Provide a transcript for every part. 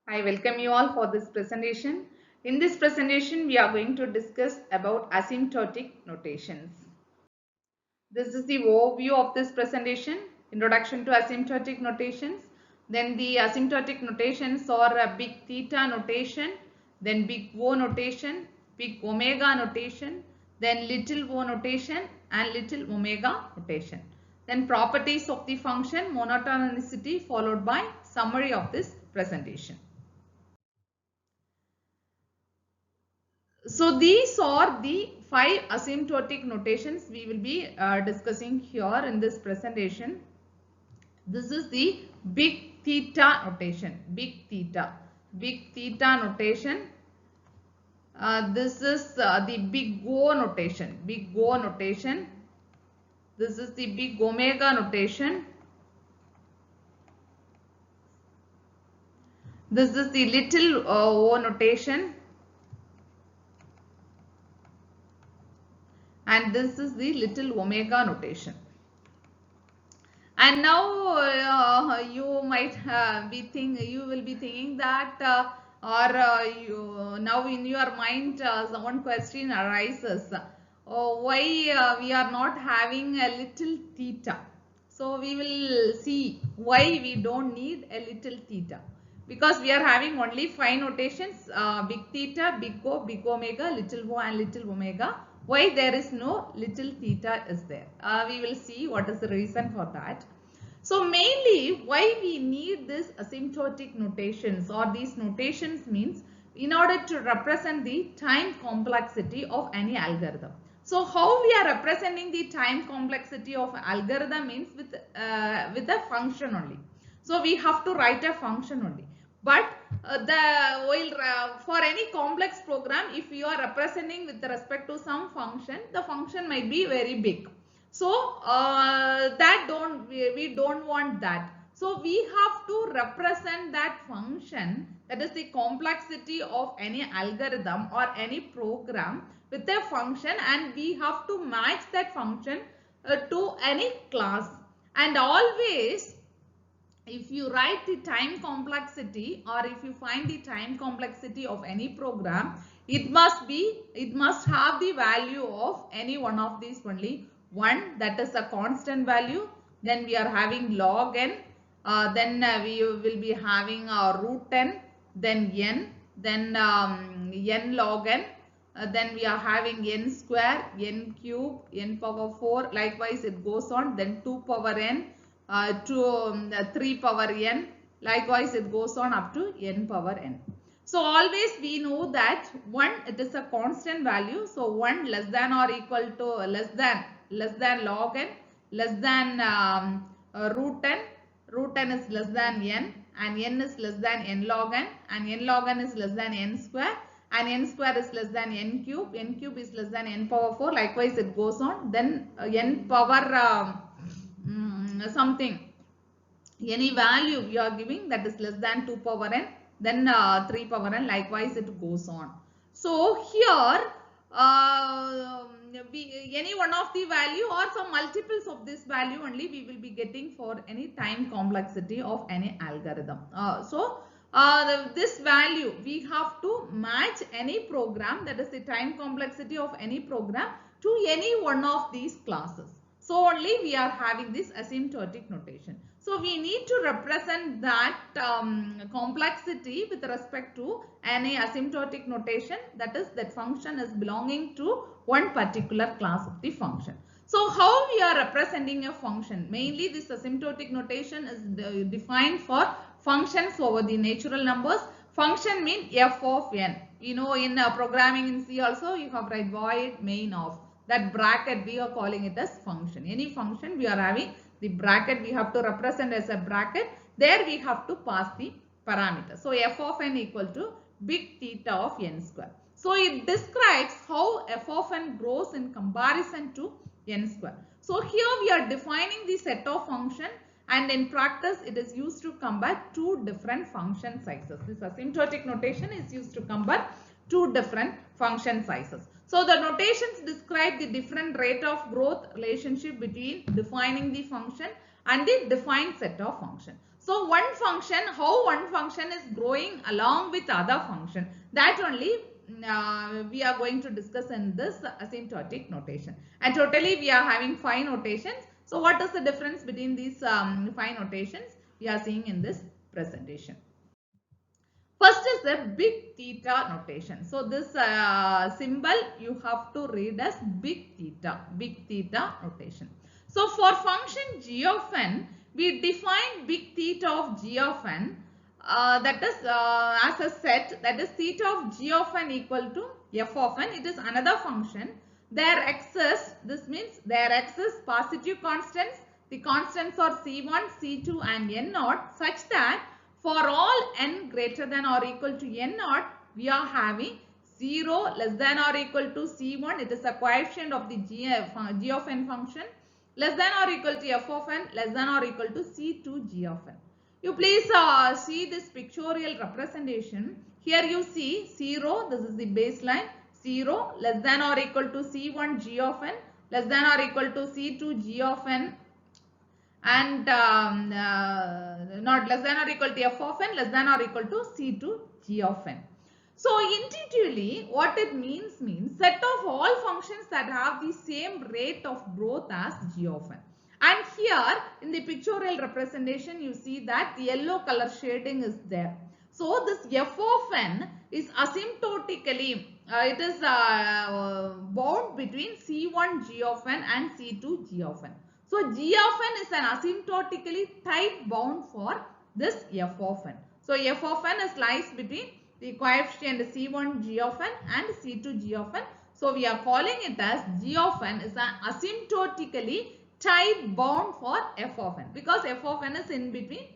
I welcome you all for this presentation. In this presentation, we are going to discuss about asymptotic notations. This is the overview of this presentation, introduction to asymptotic notations. Then the asymptotic notations are a big theta notation, then big O notation, big omega notation, then little o notation and little omega notation. Then properties of the function, monotonicity, followed by summary of this presentation. So these are the 5 asymptotic notations we will be discussing here in this presentation. This is the big theta notation, big theta notation. This is the big O notation, This is the big omega notation. This is the little O notation. And this is the little omega notation. And now you might you will be thinking that now in your mind one question arises, why we are not having a little theta. So we will see why we don't need a little theta, because we are having only 5 notations, big theta, big O, big omega, little o and little omega. Why there is no little theta is there? We will see what is the reason for that. So mainly why we need this asymptotic notations, or these notations means in order to represent the time complexity of any algorithm. So how we are representing the time complexity of algorithm means with a function only. So we have to write a function only. But for any complex program, if you are representing with respect to some function, the function might be very big. So we don't want that. So we have to represent that function, that is the complexity of any algorithm or any program with a function, and we have to match that function to any class. And always, if you write the time complexity, or if you find the time complexity of any program, it must have the value of any one of these only. One, that is a constant value. Then we are having log n. Then we will be having root n. Then n. Then n log n. Then we are having n square, n cube, n power 4. Likewise, it goes on. Then 2 power n. To 3 power n. Likewise, it goes on up to n power n. So always we know that 1, it is a constant value. So 1 less than or equal to less than log n, less than root n. Root n is less than n, and n is less than n log n, and n log n is less than n square, and n square is less than n cube. N cube is less than n power 4. Likewise, it goes on. Then n power something, any value you are giving, that is less than 2 power n, then 3 power n. Likewise, it goes on. So here any one of the value or some multiples of this value only we will be getting for any time complexity of any algorithm. This value we have to match any program, that is the time complexity of any program, to any one of these classes. So only we are having this asymptotic notation. So we need to represent that complexity with respect to any asymptotic notation, that is that function is belonging to one particular class of the function. So how we are representing a function? Mainly this asymptotic notation is defined for functions over the natural numbers. Function means f of n. You know, in programming in C also you have write void main of. That bracket we are calling it as function. Any function we are having the bracket, we have to represent as a bracket. There we have to pass the parameter. So f of n equal to big theta of n square. So it describes how f of n grows in comparison to n square. So here we are defining the set of function, and in practice it is used to compare two different function sizes. This asymptotic notation is used to compare two different function sizes. So the notations describe the different rate of growth relationship between defining the function and the defined set of function. So one function, how one function is growing along with other function, that only we are going to discuss in this asymptotic notation. And totally we are having 5 notations. So what is the difference between these 5 notations we are seeing in this presentation? First is the big theta notation. So this symbol you have to read as big theta notation. So for function g of n, we define big theta of g of n, that is as a set, that is theta of g of n equal to f of n. It is another function. Their exists, this means there exists positive constants. The constants are c1, c2 and n0 such that for all n greater than or equal to n0, we are having 0 less than or equal to c1. It is a coefficient of the g of n function, less than or equal to f of n, less than or equal to c2 g of n. You please see this pictorial representation. Here you see 0, this is the baseline, 0 less than or equal to c1 g of n, less than or equal to c2 g of n, and not less than or equal to f of n, less than or equal to c2 g of n. So intuitively what it means set of all functions that have the same rate of growth as g of n. And here in the pictorial representation you see that the yellow color shading is there. So this f of n is asymptotically it is bound between c1 g of n and c2 g of n. So g of n is an asymptotically tight bound for this f of n. So f of n is lies between the coefficient c1 g of n and c2 g of n. So we are calling it as g of n is an asymptotically tight bound for f of n, because f of n is in between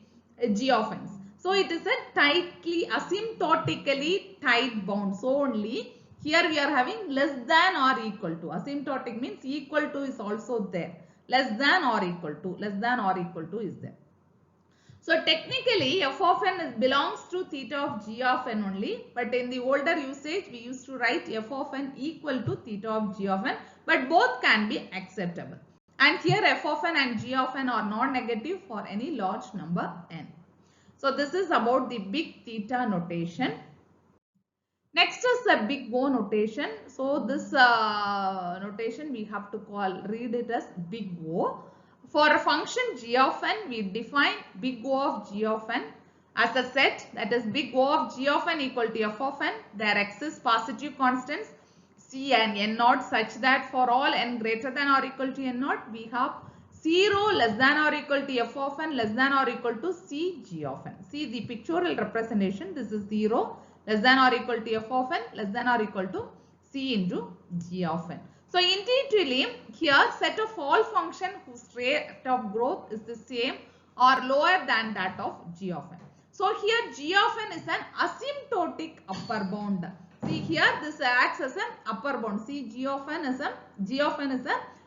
g of n's. So it is a tightly asymptotically tight bound. So only here we are having less than or equal to. Asymptotic means equal to is also there. Less than or equal to, less than or equal to is there. So technically f of n belongs to theta of g of n only, but in the older usage we used to write f of n equal to theta of g of n, but both can be acceptable. And here f of n and g of n are non-negative for any large number n. So this is about the big theta notation. Next is the big O notation. So this notation we have to read it as big O. For a function g of n, we define big O of g of n as a set, that is big O of g of n equal to f of n. There exists positive constants c and n0 such that for all n greater than or equal to n0, we have 0 less than or equal to f of n less than or equal to c g of n. See the pictorial representation. This is 0 less than or equal to f of n less than or equal to c into g of n. So intuitively here set of all function whose rate of growth is the same or lower than that of g of n. So here g of n is an asymptotic upper bound. See here this acts as an upper bound. See g of n is an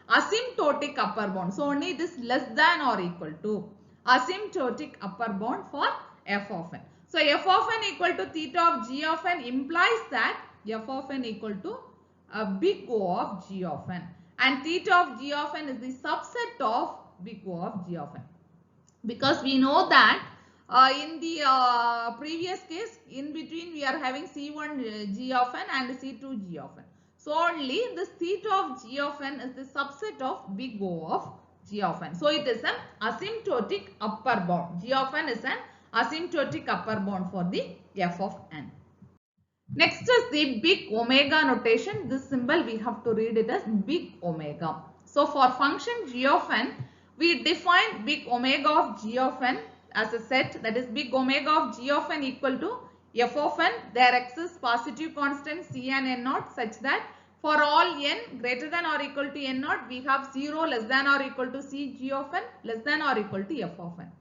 asymptotic upper bound. So only it is less than or equal to asymptotic upper bound for f of n. So f of n equal to theta of g of n implies that f of n equal to a big O of g of n, and theta of g of n is the subset of big O of g of n, because we know that in the previous case in between we are having c1 g of n and c2 g of n. So only this theta of g of n is the subset of big O of g of n. So it is an asymptotic upper bound. G of n is an asymptotic upper bound for the f of n. Next is the big omega notation. This symbol we have to read it as big omega. So for function g of n, we define big omega of g of n as a set, that is big omega of g of n equal to f of n. There exists positive constant c and n0 such that for all n greater than or equal to n0, we have 0 less than or equal to c g of n less than or equal to f of n.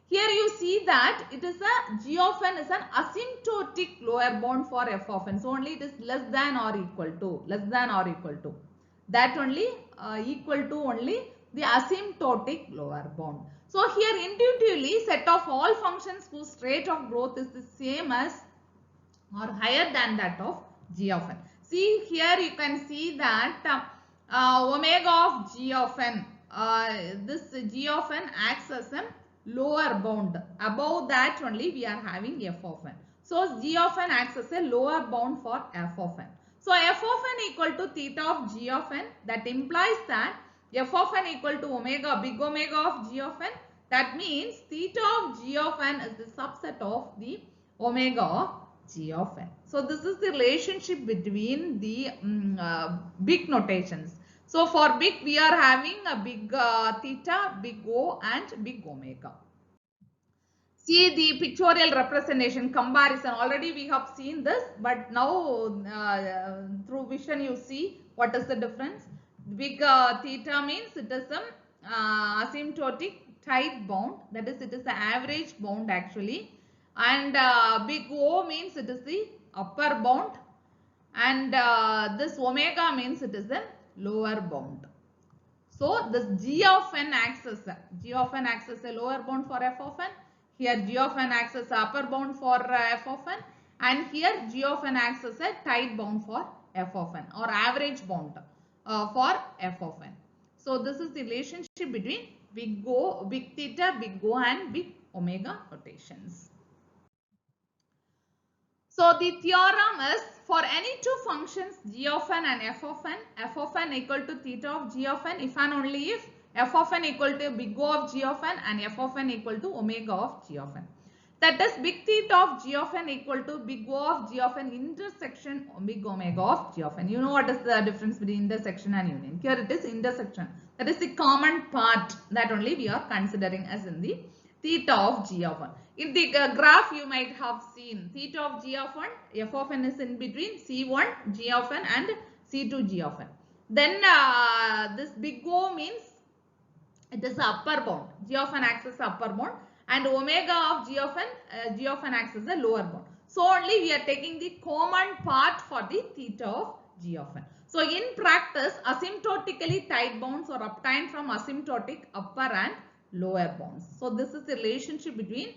Here you see that it is a g of n is an asymptotic lower bound for f of n. So only it is less than or equal to, that only equal to only the asymptotic lower bound. So here intuitively set of all functions whose rate of growth is the same as or higher than that of g of n. See here you can see that omega of g of n, this g of n acts as an lower bound. Above that only we are having f of n. So g of n acts as a lower bound for f of n. So f of n equal to theta of g of n. That implies that f of n equal to omega, big omega of g of n. That means theta of g of n is the subset of the omega of g of n. So this is the relationship between the big notations. So for big we are having a big theta, big O and big omega. See the pictorial representation comparison. Already we have seen this, but now through vision you see what is the difference. Big theta means it is some asymptotic tight bound. That is, it is the average bound actually. And big O means it is the upper bound. And this omega means it is the lower bound. So this g of n acts as a lower bound for f of n. Here g of n acts as upper bound for f of n, and here g of n acts as a tight bound for f of n, or average bound for f of n. So this is the relationship between big O, big theta, big O and big omega notations. So the theorem is, for any two functions g of n and f of n equal to theta of g of n if and only if f of n equal to big O of g of n and f of n equal to omega of g of n. That is, big theta of g of n equal to big O of g of n intersection big omega of g of n. You know what is the difference between intersection and union. Here it is intersection. That is the common part that only we are considering as in the theta of g of 1. In the graph you might have seen theta of g of 1, f of n is in between c1 g of n and c2 g of n. Then this big O means it is the upper bound. G of n acts as the upper bound, and omega of g of n acts as the lower bound. So only we are taking the common part for the theta of g of n. So in practice, asymptotically tight bounds are obtained from asymptotic upper and lower bounds. So this is the relationship between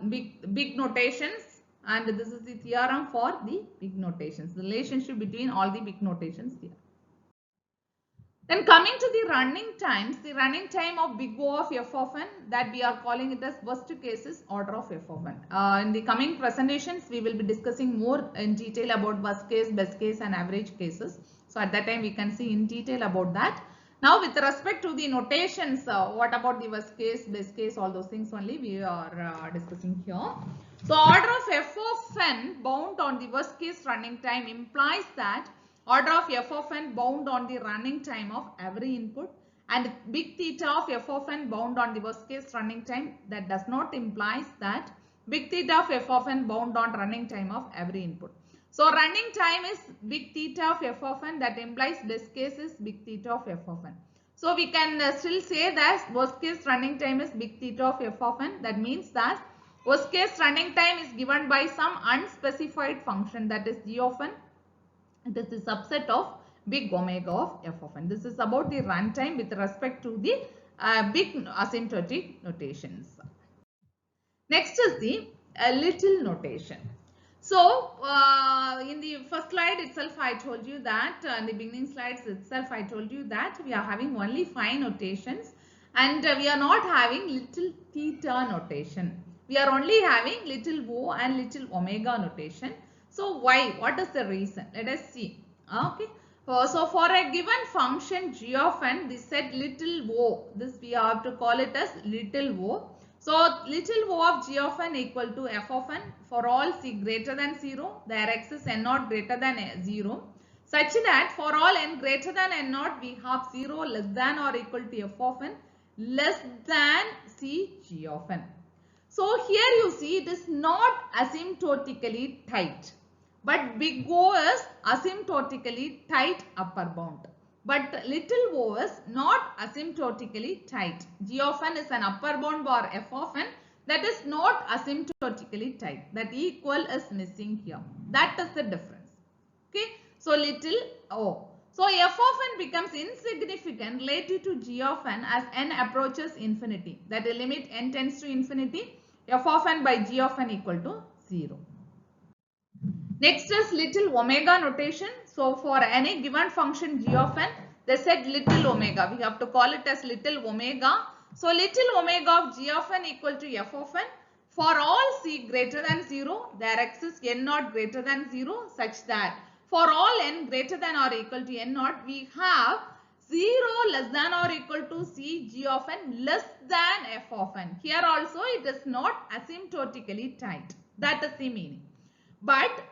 big notations, and this is the theorem for the big notations. The relationship between all the big notations here. Then coming to the running times, the running time of big O of f of n, that we are calling it as worst cases order of f of n. In the coming presentations, we will be discussing more in detail about worst case, best case and average cases. So at that time, we can see in detail about that. Now with respect to the notations, what about the worst case, best case, all those things only we are discussing here. So order of f of n bound on the worst case running time implies that order of f of n bound on the running time of every input, and big theta of f of n bound on the worst case running time, that does not implies that big theta of f of n bound on running time of every input. So running time is big theta of f of n, that implies best case is big theta of f of n. So we can still say that worst case running time is big theta of f of n. That means that worst case running time is given by some unspecified function, that is g of n. It is the subset of big omega of f of n. This is about the runtime with respect to the big asymptotic notations. Next is the little notation. So in the first slide itself I told you that, in the beginning slides itself I told you that we are having only 5 notations, and we are not having little theta notation. We are only having little O and little omega notation. So why? What is the reason? Let us see. Okay. So for a given function g of n, this set little o, this we have to call it as little o. So little o of g of n equal to f of n for all c greater than 0, there x is n naught greater than 0, such that for all n greater than n naught we have 0 less than or equal to f of n less than c g of n. So here you see it is not asymptotically tight, but big O is asymptotically tight upper bound. But little o is not asymptotically tight. G of n is an upper bound for f of n, that is not asymptotically tight. That equal is missing here. That is the difference. Okay. So little o. So f of n becomes insignificant relative to g of n as n approaches infinity. That the limit n tends to infinity, f of n by g of n equal to 0. Next is little omega notation. So for any given function g of n, they said little omega. We have to call it as little omega. So little omega of g of n equal to f of n. For all c greater than 0, there exists n naught greater than 0 such that for all n greater than or equal to n naught, we have 0 less than or equal to c g of n less than f of n. Here also it is not asymptotically tight. That is the meaning. But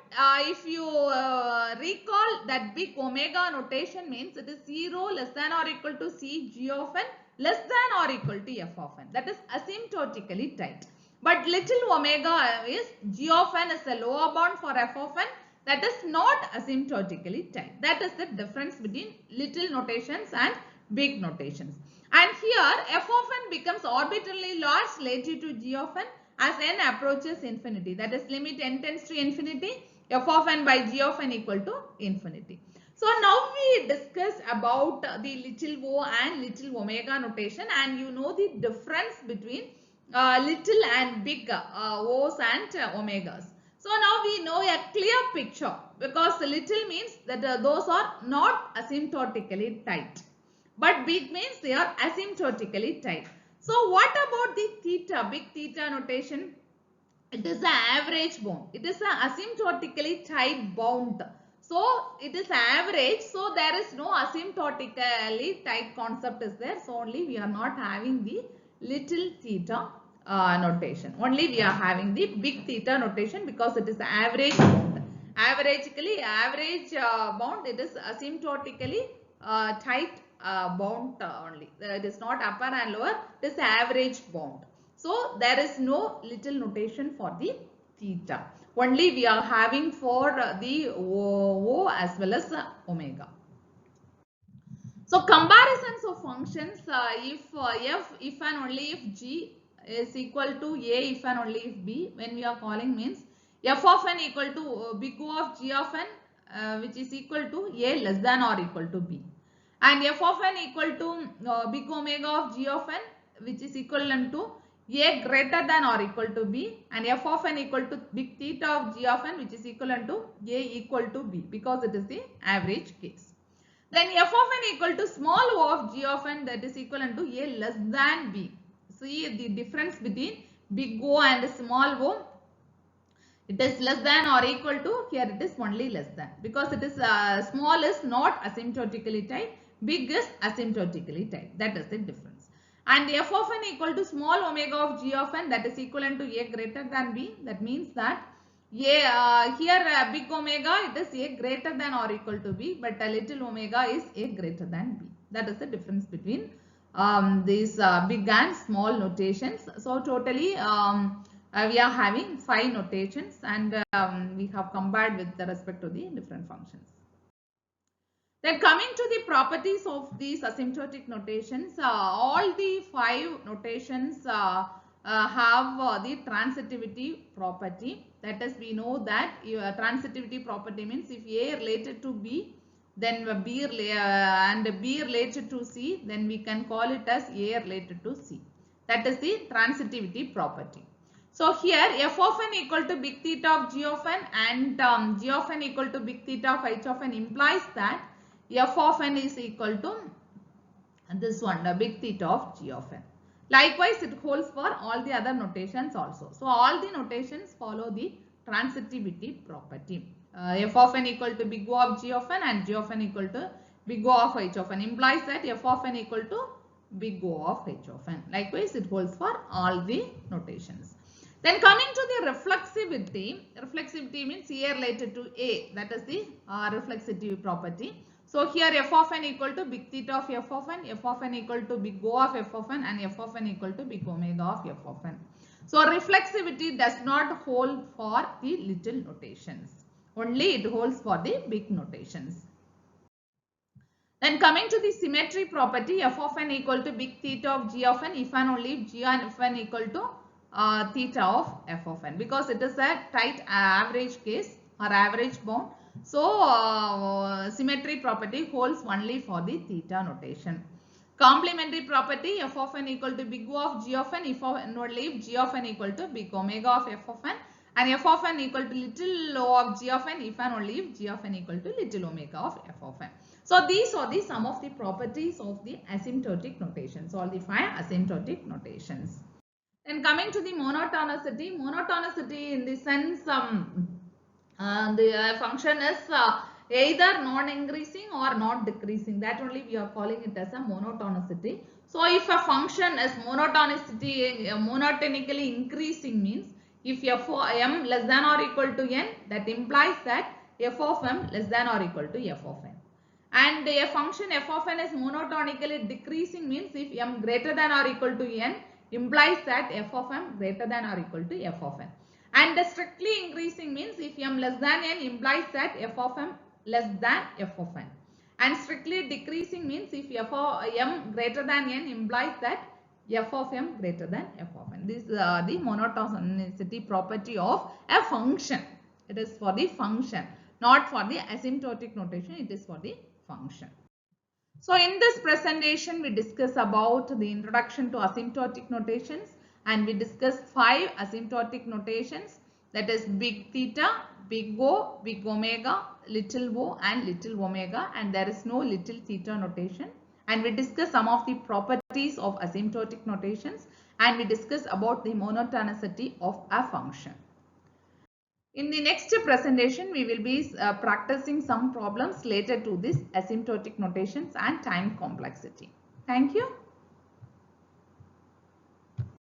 if you recall that big omega notation means it is 0 less than or equal to c g of n less than or equal to f of n. That is asymptotically tight. But little omega is g of n is a lower bound for f of n. That is not asymptotically tight. That is the difference between little notations and big notations. And here f of n becomes arbitrarily large relative to g of n as n approaches infinity. That is limit n tends to infinity, f of n by g of n equal to infinity. So now we discuss about the little o and little omega notation, and you know the difference between little and big o's and omegas. So now we know a clear picture because little means that those are not asymptotically tight, but big means they are asymptotically tight. So what about the theta, big theta notation? It is the average bound. It is an asymptotically tight bound. So it is average. So there is no asymptotically tight concept is there. So only we are not having the little theta notation. Only we are having the big theta notation because it is average bound. Average bound, it is asymptotically tight bound only. It is not upper and lower. It is average bound. So there is no little notation for the theta. Only we are having for the O as well as omega. So comparisons of functions, if f if and only if g is equal to a if and only if b, when we are calling means f of n equal to big O of g of n which is equal to a less than or equal to b, and f of n equal to big omega of g of n which is equivalent to a greater than or equal to b, and f of n equal to big theta of g of n which is equivalent to a equal to b because it is the average case. Then f of n equal to small o of g of n that is equivalent to a less than b. See the difference between big O and small o. It is less than or equal to, here it is only less than because it is small is not asymptotically tight, big is asymptotically tight. That is the difference. And f of n equal to small omega of g of n that is equivalent to a greater than b. That means that here big omega it is a greater than or equal to b, but a little omega is a greater than b. That is the difference between these big and small notations. So totally we are having 5 notations, and we have compared with respect to the different functions. Then coming to the properties of these asymptotic notations, all the 5 notations have the transitivity property. That is, we know that transitivity property means if A related to B, then B and B related to C, then we can call it as A related to C. That is the transitivity property. So here f of n equal to big theta of g of n and g of n equal to big theta of h of n implies that f of n is equal to this one, the big theta of g of n. Likewise, it holds for all the other notations also. So all the notations follow the transitivity property. F of n equal to big O of g of n and g of n equal to big O of h of n implies that f of n equal to big O of h of n. Likewise, it holds for all the notations. Then coming to the reflexivity means A related to A, that is the reflexivity property. So here f of n equal to big theta of f of n equal to big O of f of n, and f of n equal to big omega of f of n. So reflexivity does not hold for the little notations. Only it holds for the big notations. Then coming to the symmetry property, f of n equal to big theta of g of n if and only if g and f n equal to theta of f of n, because it is a tight average case or average bound. So symmetry property holds only for the theta notation. Complementary property, f of n equal to big O of g of n if and only if g of n equal to big omega of f of n, and f of n equal to little o of g of n if and only if g of n equal to little omega of f of n. So these are the some of the properties of the asymptotic notations, all the 5 asymptotic notations. Then coming to the monotonicity, monotonicity in the sense the function is either non-increasing or not decreasing. That only we are calling it as a monotonicity. So if a function is monotonically increasing means if f of m less than or equal to n, that implies that f of m less than or equal to f of n. And a function f of n is monotonically decreasing means if m greater than or equal to n, implies that f of m greater than or equal to f of n. And strictly increasing means if m less than n, implies that f of m less than f of n. And strictly decreasing means if f of m greater than n, implies that f of m greater than f of n. This is the monotonicity property of a function. It is for the function, not for the asymptotic notation. It is for the function. So in this presentation, we discuss about the introduction to asymptotic notations, and we discuss 5 asymptotic notations, that is big theta, big O, big omega, little o and little omega, and there is no little theta notation. And we discuss some of the properties of asymptotic notations, and we discuss about the monotonicity of a function. In the next presentation, we will be practicing some problems related to this asymptotic notations and time complexity. Thank you.